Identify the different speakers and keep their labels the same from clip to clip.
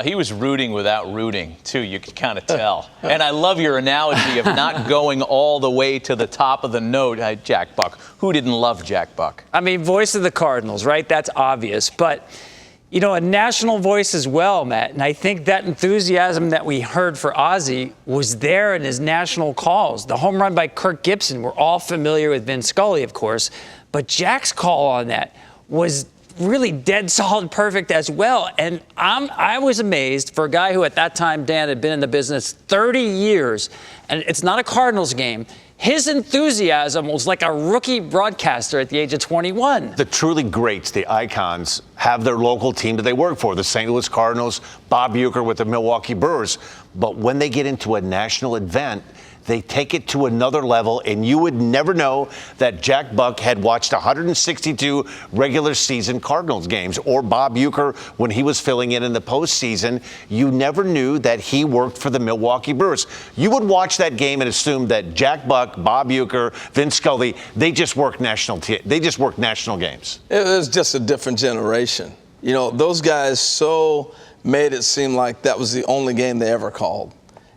Speaker 1: He was rooting without rooting, too. You could kind of tell. And I love your analogy of not going all the way to the top of the note. Jack Buck. Who didn't love Jack Buck?
Speaker 2: I mean, voice of the Cardinals, right? That's obvious. But, you know, a national voice as well, Matt. And I think that enthusiasm that we heard for Ozzie was there in his national calls. The home run by Kirk Gibson, we're all familiar with Vin Scully, of course. But Jack's call on that was really dead solid perfect as well. And I was amazed for a guy who at that time, Dan, had been in the business 30 years, and it's not a Cardinals game. His enthusiasm was like a rookie broadcaster at the age of 21.
Speaker 3: The truly greats, the icons, have their local team that they work for, the St. Louis Cardinals, Bob Uecker with the Milwaukee Brewers. But when they get into a national event, they take it to another level, and you would never know that Jack Buck had watched 162 regular season Cardinals games, or Bob Uecker when he was filling in the postseason. You never knew that he worked for the Milwaukee Brewers. You would watch that game and assume that Jack Buck, Bob Uecker, Vince Scully, they just worked national games.
Speaker 4: It was just a different generation. You know, those guys so made it seem like that was the only game they ever called.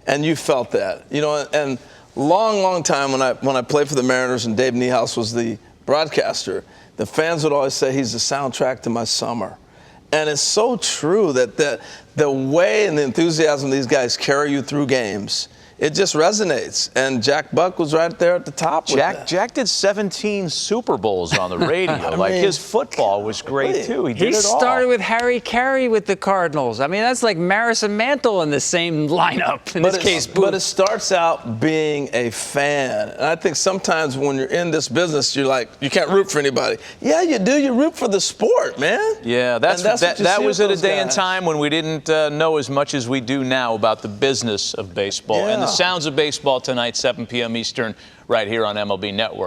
Speaker 4: And you felt that, you know, and long time when I played for the Mariners and Dave Niehaus was the broadcaster, the fans would always say he's the soundtrack to my summer. And it's so true that the way and the enthusiasm these guys carry you through games, it just resonates. And Jack Buck was right there at the top with that.
Speaker 1: Jack did 17 Super Bowls on the radio. His football was great, too. He did it all.
Speaker 2: He started with Harry Carey with the Cardinals. I mean, that's like Maris and Mantle in the same lineup. In this case,
Speaker 4: but it starts out being a fan. And I think sometimes when you're in this business, you're like, you can't root for anybody. Yeah, you do. You root for the sport, man.
Speaker 1: Yeah, that was at a day and time when we didn't know as much as we do now about the business of baseball.
Speaker 4: Yeah.
Speaker 1: And the sounds of baseball tonight, 7 p.m. Eastern, right here on MLB Network.